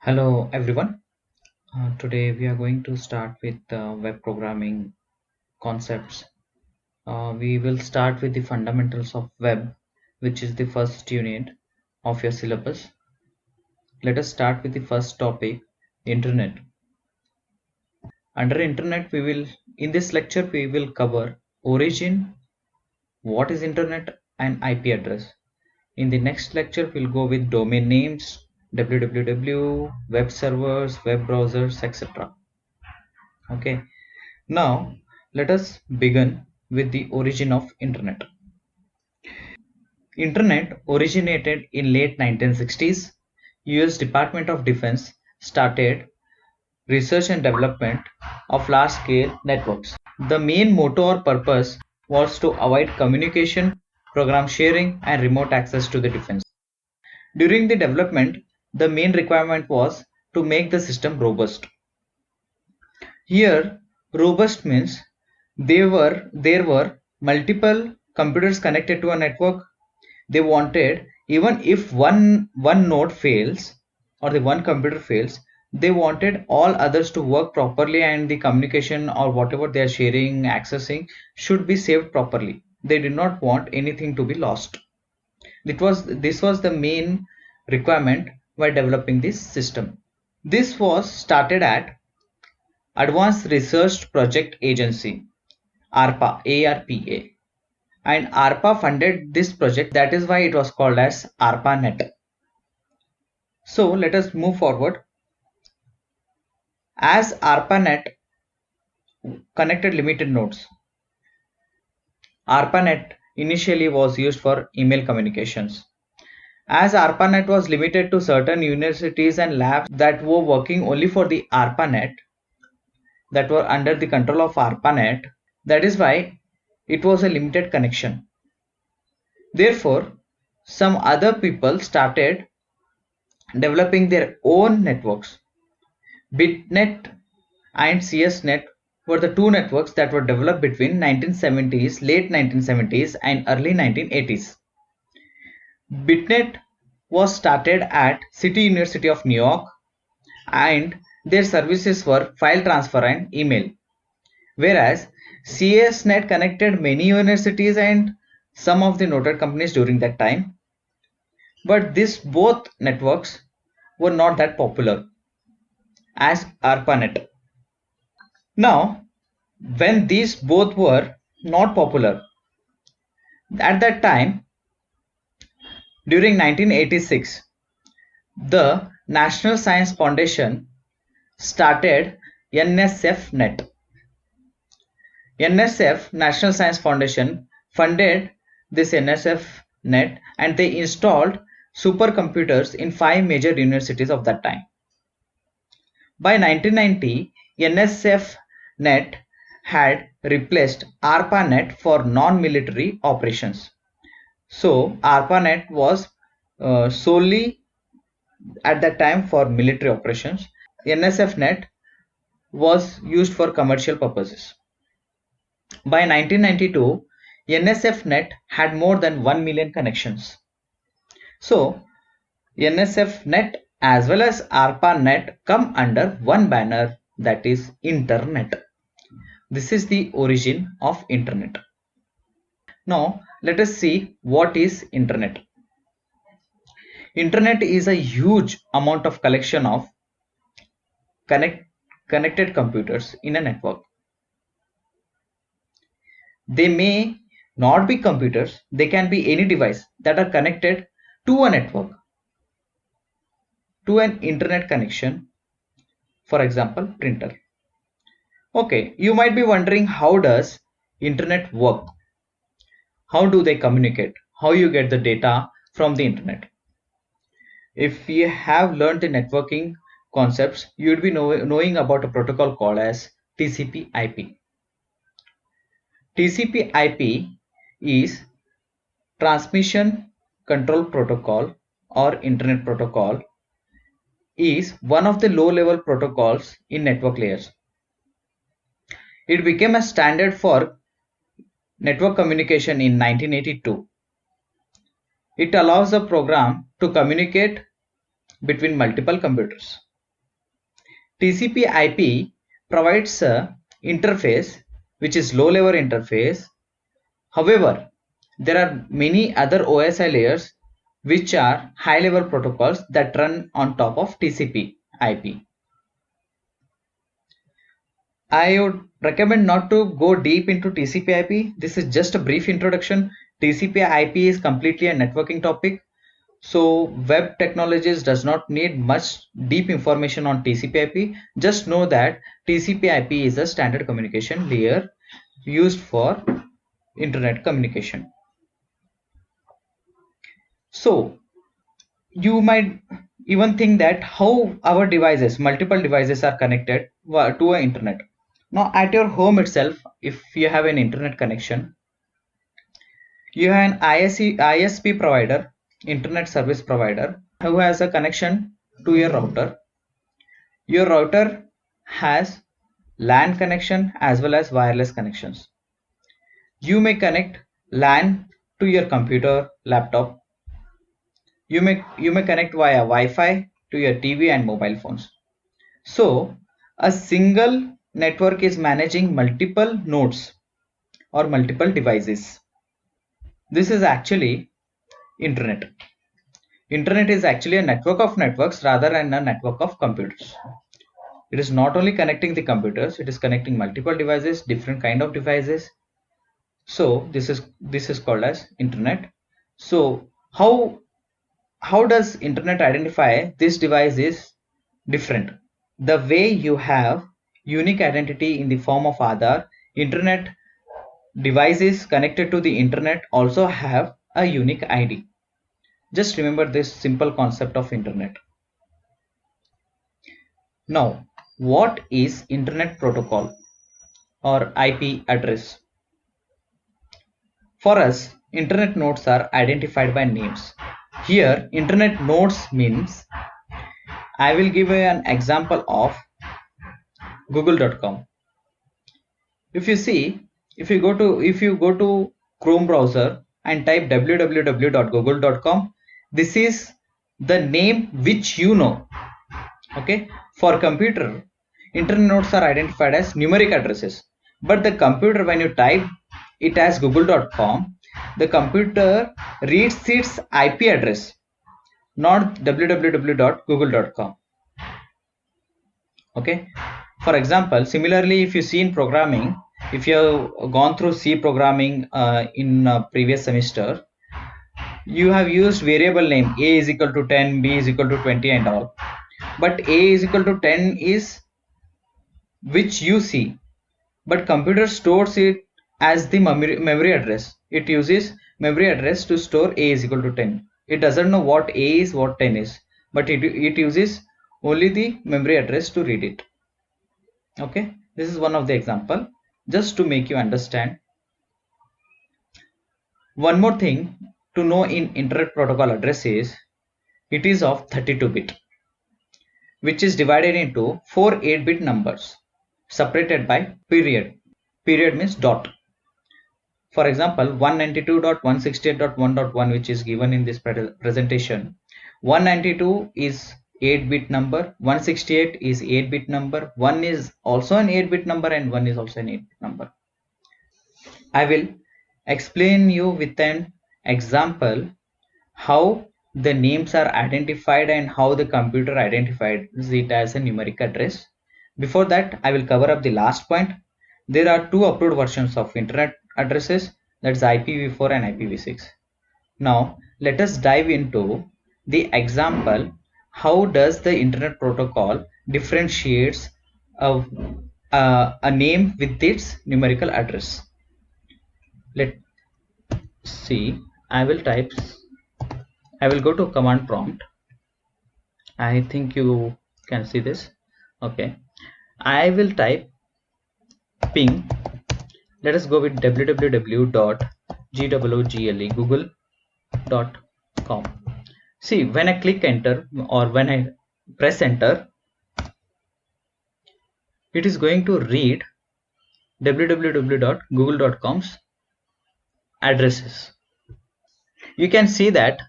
Hello everyone. Today we are going to start with web programming concepts. We will start with the fundamentals of web, which is the first unit of your syllabus. Let us start with the first topic, internet. Under internet, in this lecture we will cover origin, what is internet, and IP address. In the next lecture, we'll go with domain names, www, web servers, web browsers, etc. Okay. Now, let us begin with the origin of Internet. Internet originated in late 1960s. US Department of Defense started research and development of large-scale networks. The main motto or purpose was to avoid communication, program sharing, and remote access to the defense. During the development, the main requirement was to make the system robust. Here, robust means there were multiple computers connected to a network. They wanted, even if one node fails or the one computer fails, they wanted all others to work properly, and the communication or whatever they are sharing, accessing should be saved properly. They did not want anything to be lost. This was the main requirement while developing this system. This was started at Advanced Research Project Agency, ARPA, ARPA, and ARPA funded this project. That is why it was called as ARPANET. So let us move forward. As ARPANET connected limited nodes, ARPANET initially was used for email communications. As ARPANET was limited to certain universities and labs that were working only for the ARPANET, that were under the control of ARPANET, that is why it was a limited connection. Therefore, some other people started developing their own networks. BitNet and CSNet were the two networks that were developed between 1970s, late 1970s and early 1980s. BitNet was started at City University of New York, and their services were file transfer and email, whereas CSNet connected many universities and some of the noted companies during that time. But these both networks were not that popular as ARPANET. Now, when these both were not popular, at that time, during 1986, the National Science Foundation started NSFNet. NSF, National Science Foundation, funded this NSFNet, and they installed supercomputers in 5 major universities of that time. By 1990, NSFNet had replaced ARPANET for non-military operations. So ARPANET was solely at that time for military operations. NSFNet was used for commercial purposes. By 1992, NSFNet had more than 1 million connections. So NSFNet as well as ARPANET come under one banner, that is Internet. This is the origin of Internet. Now let us see what is Internet. Internet is a huge amount of collection of connected computers in a network. They may not be computers, they can be any device that are connected to a network, to an internet connection, for example, printer. Okay, you might be wondering, how does internet work? How do they communicate? How you get the data from the internet? If you have learned the networking concepts, you would be knowing about a protocol called as TCP/IP. TCP/IP is Transmission Control Protocol, or Internet Protocol, is one of the low-level protocols in network layers. It became a standard for network communication in 1982. It allows a program to communicate between multiple computers. TCP/IP provides a interface which is low level interface. However, there are many other OSI layers which are high level protocols that run on top of TCP/IP. I would recommend not to go deep into TCP/IP. This is just a brief introduction. TCP/IP is completely a networking topic. So web technologies does not need much deep information on TCP/IP. Just know that TCP/IP is a standard communication layer used for internet communication. So you might even think that how our devices, multiple devices are connected to a internet. Now at your home itself, if you have an internet connection, you have an ISP provider, internet service provider, who has a connection to your router. Your router has LAN connection as well as wireless connections. You may connect LAN to your computer, laptop. You may connect via Wi-Fi to your TV and mobile phones. So a single network is managing multiple nodes or multiple devices. This is actually internet. Internet is actually a network of networks rather than a network of computers. It is not only connecting the computers, it is connecting multiple devices, different kind of devices. So this is called as internet. So how does internet identify this device is different? The way you have unique identity in the form of Aadhaar, internet devices connected to the internet also have a unique ID. Just remember this simple concept of internet. Now, what is internet protocol or IP address? For us, internet nodes are identified by names. Here, internet nodes means, I will give you an example of google.com. If you go to Chrome browser and type www.google.com, this is the name which you know. Okay, for computer, internet nodes are identified as numeric addresses, but the computer, when you type it as google.com, the computer reads its IP address, not www.google.com. Okay, for example, similarly, if you see in programming, if you have gone through C programming in previous semester, you have used variable name a is equal to 10, b is equal to 20 and all, but a is equal to 10 is which you see, but computer stores it as the memory address. It uses memory address to store a is equal to 10. It doesn't know what a is, what 10 is, but it uses only the memory address to read it. Okay, this is one of the example just to make you understand. One more thing to know in internet protocol address is it is of 32-bit, which is divided into 4 8-bit numbers separated by period. Period means dot. For example, 192.168.1.1, which is given in this presentation, 192 is 8-bit number, 168 is 8-bit number, 1 is also an 8-bit number, and 1 is also an 8-bit number. I will explain you with an example how the names are identified and how the computer identifies it as a numeric address. Before that, I will cover up the last point. There are two approved versions of internet addresses, that's IPv4 and IPv6. Now let us dive into the example how does the internet protocol differentiates a name with its numerical address. Let's see. I will go to command prompt. I think you can see this. Okay, I will type ping. Let us go with www.google.com. See, when I click enter or when I press enter, it is going to read www.google.com's addresses. You can see that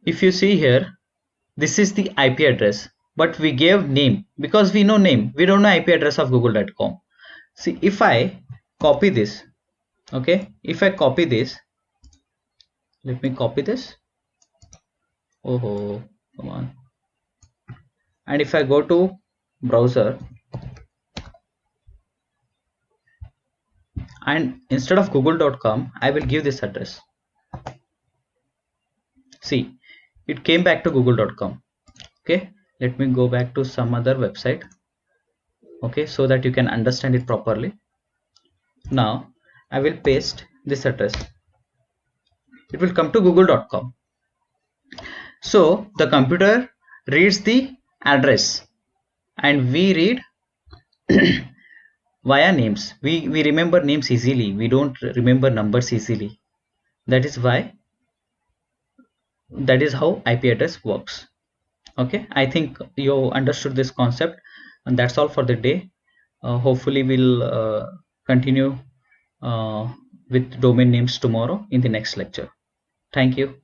if you see here, this is the IP address but we gave name because we know name, we don't know IP address of google.com. See, if I copy this, okay, if I copy this, let me copy this. Oh, come on. And if I go to browser, and instead of google.com, I will give this address. See, it came back to google.com. Okay, let me go back to some other website, okay, so that you can understand it properly. Now I will paste this address. It will come to google.com. So the computer reads the address and we read via names. We remember names easily. We don't remember numbers easily. That is why, that is how IP address works. Okay, I think you understood this concept, and that's all for the day. Hopefully we'll continue with domain names tomorrow in the next lecture. Thank you.